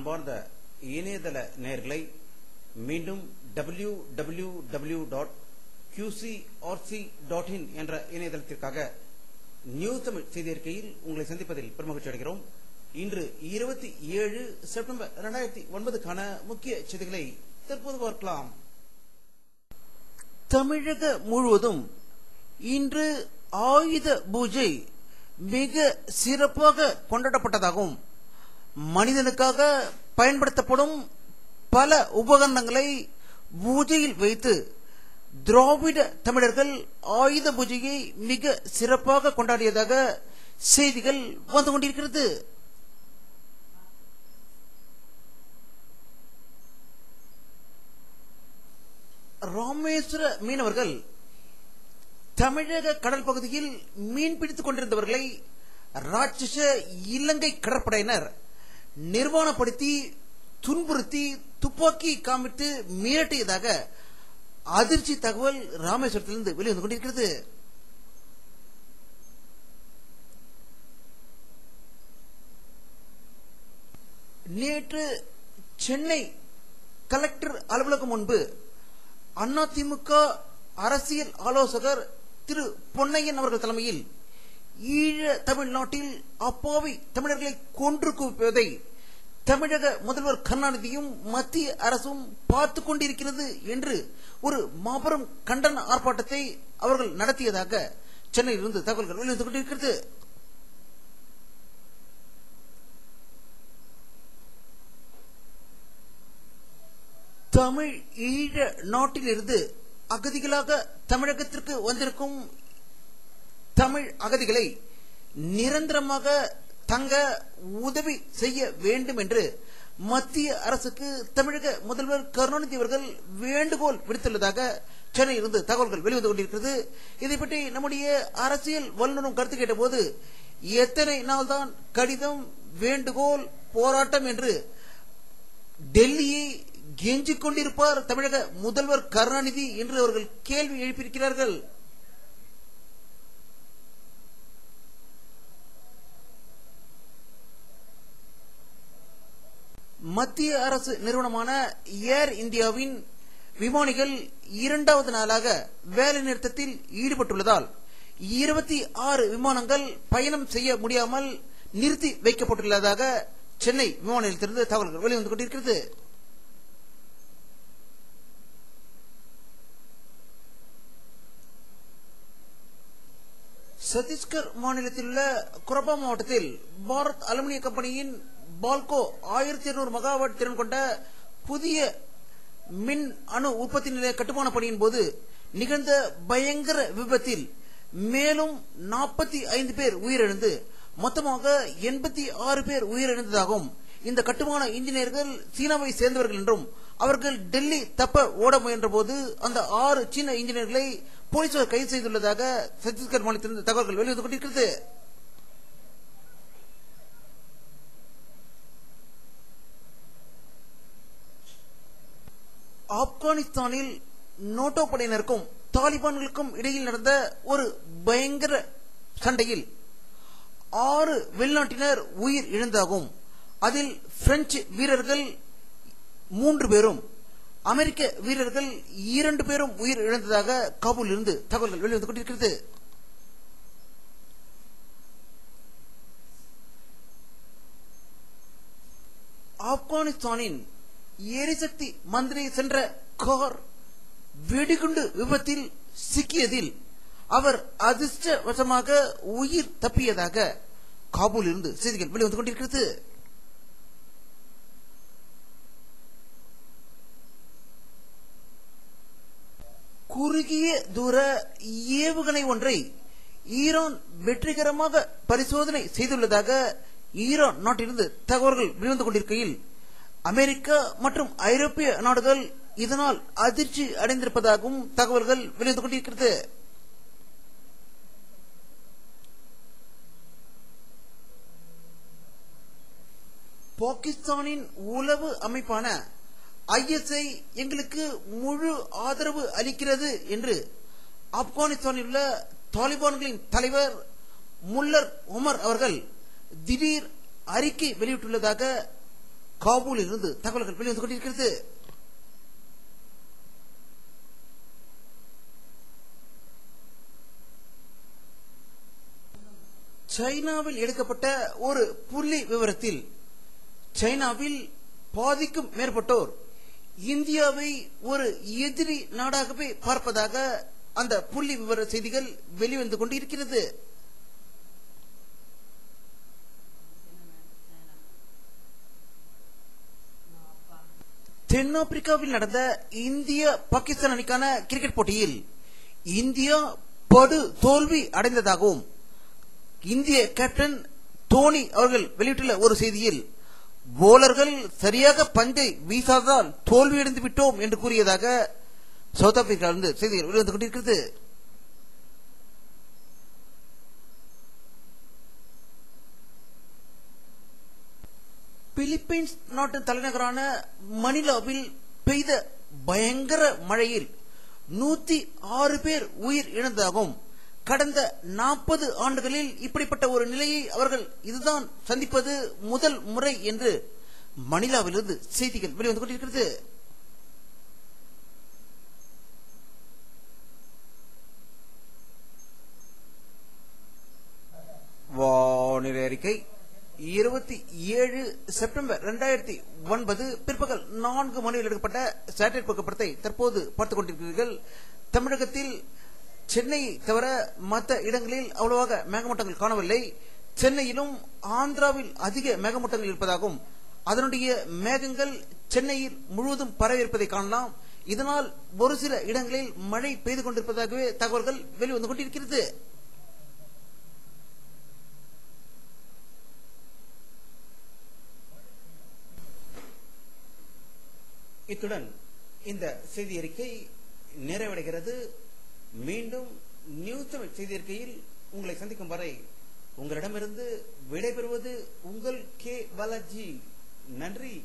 அன்பார்ந்த இணையதள நேயர்களை மீண்டும் www.qcrc.in என்ற இணையதளத்திற்காக நியூஸ் தமிழ் செய்தி அறிக்கையில் உங்களை சந்திப்பதில் பெருமகிழ்ச்சி அடைகிறோம். இன்று 27 செப்டம்பர் 2009க்கான முக்கிய செய்திகளை தற்போது பார்க்கலாம். தமிழக முழுவதும் இன்று ஆயுத பூஜை மிக சிறப்பாக கொண்டாடப்பட்டதாகவும் மனிதனுக்காக பயன்படுத்தப்படும் பல உபகரணங்களை பூஜையில் வைத்து திராவிட தமிழர்கள் ஆயுத பூஜையை மிக சிறப்பாக கொண்டாடியதாக செய்திகள் வந்து கொண்டிருக்கிறது. ராமேஸ்வர மீனவர்கள் தமிழக கடல் பகுதியில் மீன் பிடித்துக் கொண்டிருந்தவர்களை ராட்சச இலங்கை கடற்படையினர் நிர்வாணப்படுத்தி துன்புறுத்தி துப்பாக்கி காமிட்டு மிரட்டியதாக அதிர்ச்சி தகவல் ராமேஸ்வரத்திலிருந்து வெளிவந்து கொண்டிருக்கிறது. நேற்று சென்னை கலெக்டர் அலுவலகம் முன்பு அதிமுக அரசியல் ஆலோசகர் திரு பொன்னையன் அவர்கள் தலைமையில் ஈழ தமிழ்நாட்டில் அப்பாவி தமிழர்களை கொன்று குவிப்பதை தமிழக முதல்வர் கருணாநிதியும் மத்திய அரசும் பார்த்துக் கொண்டிருக்கிறது என்று ஒரு மாபெரும் கண்டன ஆர்ப்பாட்டத்தை அவர்கள் நடத்தியதாக சென்னையிலிருந்து தகவல்கள் வெளிவந்து கொண்டிருக்கிறது. தமிழ் ஈழ நாட்டிலிருந்து அகதிகளாக தமிழகத்திற்கு வந்திருக்கும் தமிழ் அகதிகளை நிரந்தரமாக தங்க உதவி செய்ய வேண்டும் என்று மத்திய அரசுக்கு தமிழக முதல்வர் கருணாநிதி அவர்கள் வேண்டுகோள் விடுத்துள்ளதாக சென்னையிலிருந்து தகவல்கள் வெளிவந்து கொண்டிருக்கிறது. இதை பற்றி நம்முடைய அரசியல் வல்லுநரும் கருத்து கேட்டபோது எத்தனை நாள் தான் கடிதம், வேண்டுகோள், போராட்டம் என்று டெல்லியை கெஞ்சிக் கொண்டிருப்பார் தமிழக முதல்வர் கருணாநிதி என்று அவர்கள் கேள்வி எழுப்பியிருக்கிறார்கள். மத்திய அரசு நிறுவனமான ஏர் இந்தியாவின் விமானிகள் 2வது நாளாக வேலை நிறுத்தத்தில் ஈடுபட்டுள்ளதால் 26 விமானங்கள் பயணம் செய்ய முடியாமல் நிறுத்தி வைக்கப்பட்டுள்ளதாக சென்னை விமான நிலையத்திலிருந்து தகவல்கள் வெளிவந்து கொண்டிருக்கிறது. சத்தீஸ்கர் மாநிலத்தில் உள்ள குரபா மாவட்டத்தில் பாரத் அலுமினிய கம்பெனியின் பால்கோ 1200 மெகாவாட் திறன் கொண்ட புதிய மின் அணு உற்பத்தி நிலைய கட்டுமான பணியின் போது நிகழ்ந்த பயங்கர விபத்தில் மேலும் 45 பேர் உயிரிழந்து மொத்தமாக 86 பேர் உயிரிழந்ததாகவும் இந்த கட்டுமான இன்ஜினியர்கள் சீனாவை சேர்ந்தவர்கள் என்றும் அவர்கள் டெல்லி தப்ப ஓட முயன்ற போது அந்த 6 சீன இன்ஜினியர்களை போலீசார் கைது செய்துள்ளதாக சத்தீஸ்கர் மாநிலத்திலிருந்து தகவல்கள் வெளிவந்து கொண்டிருக்கிறது. ஆப்கானிஸ்தானில் நோட்டோ படையினருக்கும் தாலிபான்களுக்கும் இடையில் நடந்த ஒரு பயங்கர சண்டையில் 6 வெளிநாட்டினர் உயிர் இழந்ததாகவும் அதில் பிரெஞ்சு வீரர்கள் 3 பேரும் அமெரிக்க வீரர்கள் 2 பேரும் உயிர் இழந்ததாக காபூலில் இருந்து தகவல்கள் வெளிவந்து கொண்டிருக்கிறது. ஆப்கானிஸ்தானின் எரிசக்தி மந்திரி சென்ற கார் வெடிகுண்டு விபத்தில் சிக்கியதில் அவர் அதிர்ஷ்டவசமாக உயிர் தப்பியதாக காபூலில் இருந்து செய்திகள் வெளிவந்து கொண்டிருக்கிறது. குறுகிய தூர ஏவுகணை ஒன்றை ஈரான் வெற்றிகரமாக பரிசோதனை செய்துள்ளதாக ஈரான் நாட்டிலிருந்து தகவல்கள் வெளிவந்து கொண்டிருக்கையில் அமெரிக்கா மற்றும் ஐரோப்பிய நாடுகள் இதனால் அதிர்ச்சி அடைந்திருப்பதாகவும் தகவல்கள் வெளிவந்து கொண்டிருக்கிறது. பாகிஸ்தானின் உளவு அமைப்பான ISI எங்களுக்கு முழு ஆதரவு அளிக்கிறது என்று ஆப்கானிஸ்தானில் உள்ள தாலிபான்களின் தலைவர் முல்லர் உமர் அவர்கள் திடீர் அறிக்கை வெளியிட்டுள்ளதாக காபூலில் இருந்து தகவல்கள் வெளிவந்து கொண்டிருக்கிறது. சைனாவில் எடுக்கப்பட்ட ஒரு புள்ளி விவரத்தில் சைனாவில் பாதிக்கும் மேற்பட்டோர் இந்தியாவை ஒரு எதிரி நாடாகவே பார்ப்பதாக அந்த புள்ளி விவர செய்திகள் வெளிவந்து கொண்டிருக்கிறது. தென்னாப்பிரிக்காவில் நடந்த இந்திய பாகிஸ்தான் அணிக்கான கிரிக்கெட் போட்டியில் இந்தியா படு தோல்வி அடைந்ததாகவும் இந்திய கேப்டன் தோனி அவர்கள் வெளியிட்டுள்ள ஒரு செய்தியில் போலர்கள் சரியாக பந்தை வீசாததால் தோல்வியடைந்து விட்டோம் என்று கூறியதாக சவுத் ஆப்பிரிக்காவிலிருந்து செய்திகள் வெளிவந்து கொண்டிருக்கிறது. பிலிப்பைன்ஸ் நாட்டின் தலைநகரான மணிலாவில் பெய்த பயங்கர மழையில் 106 பேர் உயிர் இழந்ததாகவும் கடந்த 40 ஆண்டுகளில் இப்படிப்பட்ட ஒரு நிலையை அவர்கள் இதுதான் சந்திப்பது முதல் முறை என்று மணிலாவிலிருந்து செய்திகள் வெளிவந்து கொண்டிருக்கிறது. வானிலை அறிக்கை 27 செப்டம்பர் 2009 பிற்பகல் 4 மணியில் எடுக்கப்பட்ட சேட்டலைட் புகைப்படத்தை தற்போது பார்த்துக் கொண்டிருக்கிறீர்கள். தமிழகத்தில் சென்னை தவிர மற்ற இடங்களில் அவ்வளவாக மேகமூட்டங்கள் காணவில்லை. சென்னையிலும் ஆந்திராவில் அதிக மேகமூட்டங்கள் இருப்பதாகவும் அதனுடைய மேகங்கள் சென்னையில் முழுவதும் பரவி இருப்பதை காணலாம். இதனால் ஒரு சில இடங்களில் மழை பெய்து கொண்டிருப்பதாகவே தகவல்கள் வெளிவந்து கொண்டிருக்கிறது. இத்துடன் இந்த செய்தி அறிக்கை நிறைவடைகிறது. மீண்டும் நியூஸ் தமிழ் செய்தி அறிக்கையில் உங்களை சந்திக்கும் வரை உங்களிடமிருந்து விடைபெறுவது உங்கள் கே பாலாஜி. நன்றி.